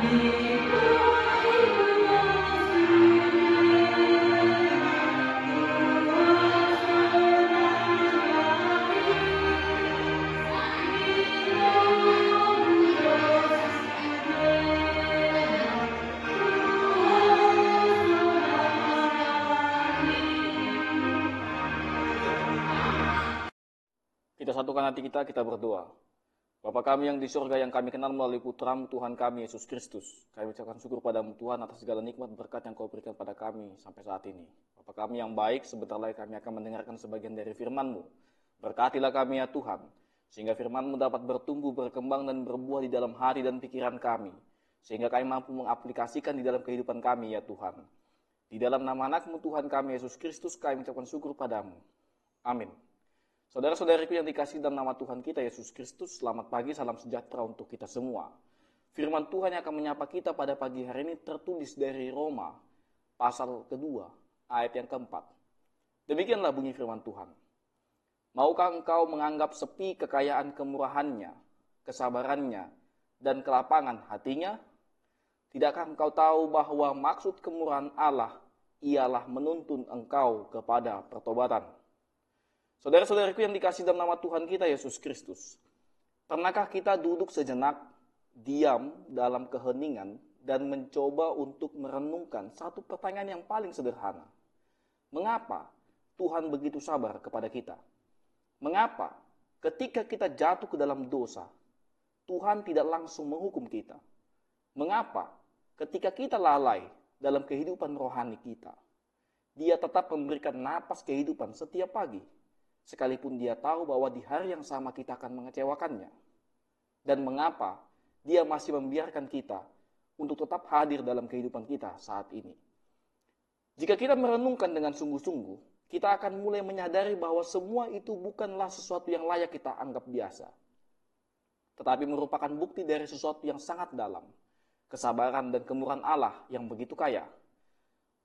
Kita satukan hati kita berdoa. Bapa kami yang di surga, yang kami kenal melalui Putra-Mu Tuhan kami, Yesus Kristus. Kami ucapkan syukur padamu Tuhan atas segala nikmat berkat yang Kau berikan pada kami sampai saat ini. Bapa kami yang baik, sebentar lagi kami akan mendengarkan sebagian dari firman-Mu. Berkatilah kami ya Tuhan, sehingga firman-Mu dapat bertumbuh, berkembang, dan berbuah di dalam hati dan pikiran kami. Sehingga kami mampu mengaplikasikan di dalam kehidupan kami ya Tuhan. Di dalam nama anak-Mu Tuhan kami, Yesus Kristus, kami ucapkan syukur padamu. Amin. Saudara-saudariku yang dikasihi dalam nama Tuhan kita Yesus Kristus, selamat pagi, salam sejahtera untuk kita semua. Firman Tuhan yang akan menyapa kita pada pagi hari ini tertulis dari Roma, pasal kedua, ayat yang keempat. Demikianlah bunyi firman Tuhan. Maukah engkau menganggap sepi kekayaan kemurahannya, kesabarannya, dan kelapangan hatinya? Tidakkah engkau tahu bahwa maksud kemurahan Allah ialah menuntun engkau kepada pertobatan? Saudara-saudariku yang dikasihi dalam nama Tuhan kita Yesus Kristus, pernahkah kita duduk sejenak, diam dalam keheningan, dan mencoba untuk merenungkan satu pertanyaan yang paling sederhana? Mengapa Tuhan begitu sabar kepada kita? Mengapa ketika kita jatuh ke dalam dosa, Tuhan tidak langsung menghukum kita? Mengapa ketika kita lalai dalam kehidupan rohani kita, Dia tetap memberikan napas kehidupan setiap pagi? Sekalipun Dia tahu bahwa di hari yang sama kita akan mengecewakannya. Dan mengapa Dia masih membiarkan kita untuk tetap hadir dalam kehidupan kita saat ini? Jika kita merenungkan dengan sungguh-sungguh, kita akan mulai menyadari bahwa semua itu bukanlah sesuatu yang layak kita anggap biasa, tetapi merupakan bukti dari sesuatu yang sangat dalam, kesabaran dan kemurahan Allah yang begitu kaya.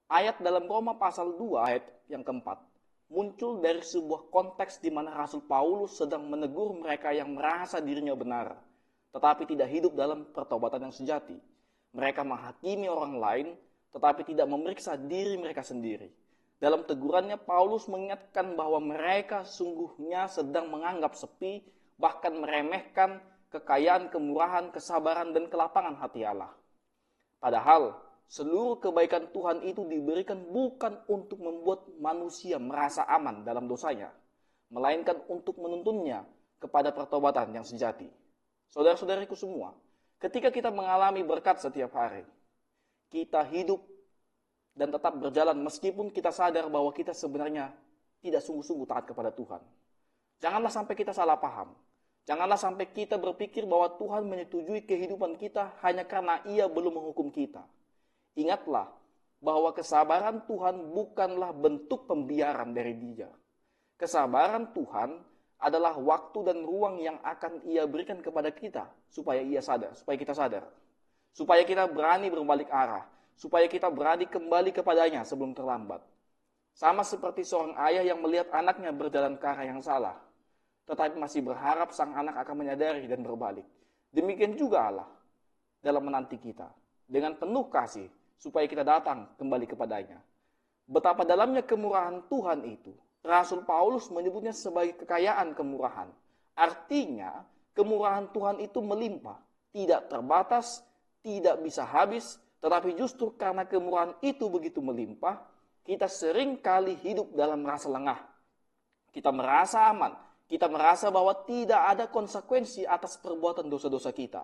Ayat dalam Roma pasal 2 ayat yang keempat muncul dari sebuah konteks di mana Rasul Paulus sedang menegur mereka yang merasa dirinya benar, tetapi tidak hidup dalam pertobatan yang sejati. Mereka menghakimi orang lain, tetapi tidak memeriksa diri mereka sendiri. Dalam tegurannya, Paulus mengingatkan bahwa mereka sungguhnya sedang menganggap sepi, bahkan meremehkan kekayaan, kemurahan, kesabaran, dan kelapangan hati Allah. Padahal, seluruh kebaikan Tuhan itu diberikan bukan untuk membuat manusia merasa aman dalam dosanya, melainkan untuk menuntunnya kepada pertobatan yang sejati. Saudara-saudariku semua, ketika kita mengalami berkat setiap hari, kita hidup dan tetap berjalan meskipun kita sadar bahwa kita sebenarnya tidak sungguh-sungguh taat kepada Tuhan. Janganlah sampai kita salah paham. Janganlah sampai kita berpikir bahwa Tuhan menyetujui kehidupan kita hanya karena Ia belum menghukum kita. Ingatlah bahwa kesabaran Tuhan bukanlah bentuk pembiaran dari Dia. Kesabaran Tuhan adalah waktu dan ruang yang akan Ia berikan kepada kita supaya kita sadar, supaya kita berani berbalik arah, supaya kita berani kembali kepadanya sebelum terlambat. Sama seperti seorang ayah yang melihat anaknya berjalan ke arah yang salah, tetapi masih berharap sang anak akan menyadari dan berbalik. Demikian juga Allah dalam menanti kita dengan penuh kasih, supaya kita datang kembali kepadanya. Betapa dalamnya kemurahan Tuhan itu, Rasul Paulus menyebutnya sebagai kekayaan kemurahan. Artinya, kemurahan Tuhan itu melimpah, tidak terbatas, tidak bisa habis, tetapi justru karena kemurahan itu begitu melimpah, kita sering kali hidup dalam rasa lengah. Kita merasa aman, kita merasa bahwa tidak ada konsekuensi atas perbuatan dosa-dosa kita.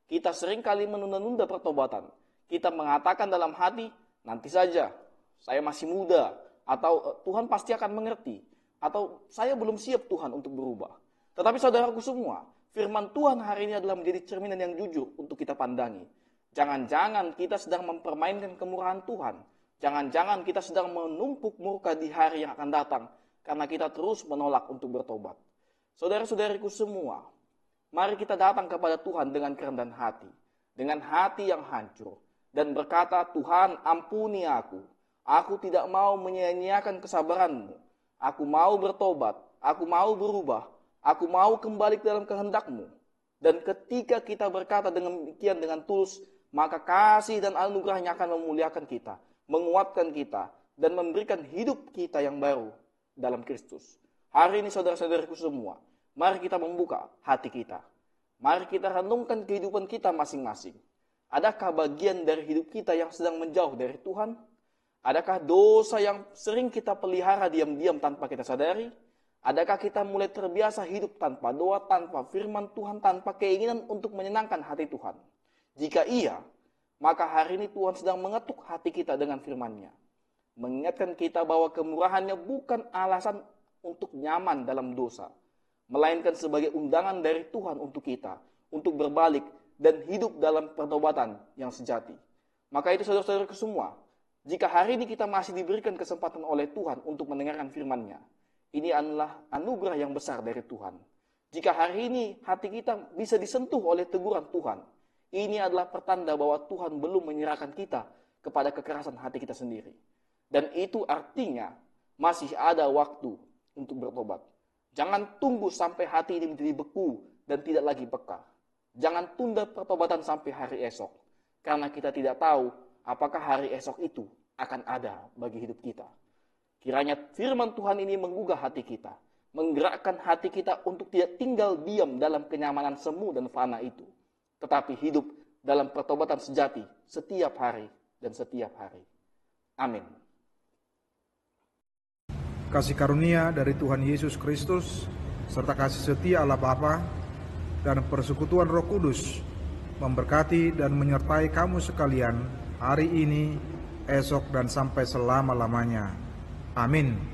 Kita sering kali menunda-nunda pertobatan. Kita mengatakan dalam hati, nanti saja, saya masih muda, atau Tuhan pasti akan mengerti, atau saya belum siap Tuhan untuk berubah. Tetapi saudaraku semua, firman Tuhan hari ini adalah menjadi cerminan yang jujur untuk kita pandangi. Jangan-jangan kita sedang mempermainkan kemurahan Tuhan. Jangan-jangan kita sedang menumpuk murka di hari yang akan datang, karena kita terus menolak untuk bertobat. Saudara-saudariku semua, mari kita datang kepada Tuhan dengan kerendahan hati, dengan hati yang hancur, dan berkata, Tuhan ampuni aku tidak mau menyia-nyiakan kesabaran-Mu, aku mau bertobat, aku mau berubah, aku mau kembali ke dalam kehendak-Mu. Dan ketika kita berkata demikian dengan tulus, maka kasih dan anugerahnya akan memuliakan kita, menguatkan kita, dan memberikan hidup kita yang baru dalam Kristus. Hari ini saudara-saudaraku semua, mari kita membuka hati kita. Mari kita renungkan kehidupan kita masing-masing. Adakah bagian dari hidup kita yang sedang menjauh dari Tuhan? Adakah dosa yang sering kita pelihara diam-diam tanpa kita sadari? Adakah kita mulai terbiasa hidup tanpa doa, tanpa firman Tuhan, tanpa keinginan untuk menyenangkan hati Tuhan? Jika iya, maka hari ini Tuhan sedang mengetuk hati kita dengan firman-Nya. Mengingatkan kita bahwa kemurahan-Nya bukan alasan untuk nyaman dalam dosa, melainkan sebagai undangan dari Tuhan untuk kita, untuk berbalik dan hidup dalam pertobatan yang sejati. Maka itu saudara-saudaraku semua, jika hari ini kita masih diberikan kesempatan oleh Tuhan untuk mendengarkan firman-Nya, ini adalah anugerah yang besar dari Tuhan. Jika hari ini hati kita bisa disentuh oleh teguran Tuhan, ini adalah pertanda bahwa Tuhan belum menyerahkan kita kepada kekerasan hati kita sendiri. Dan itu artinya masih ada waktu untuk bertobat. Jangan tunggu sampai hati ini menjadi beku dan tidak lagi peka. Jangan tunda pertobatan sampai hari esok. Karena kita tidak tahu apakah hari esok itu akan ada bagi hidup kita. Kiranya firman Tuhan ini menggugah hati kita, menggerakkan hati kita untuk tidak tinggal diam dalam kenyamanan semu dan fana itu, tetapi hidup dalam pertobatan sejati setiap hari dan setiap hari. Amin. Kasih karunia dari Tuhan Yesus Kristus, serta kasih setia Allah Bapa, dan persekutuan Roh Kudus, memberkati dan menyertai kamu sekalian hari ini, esok, dan sampai selama-lamanya. Amin.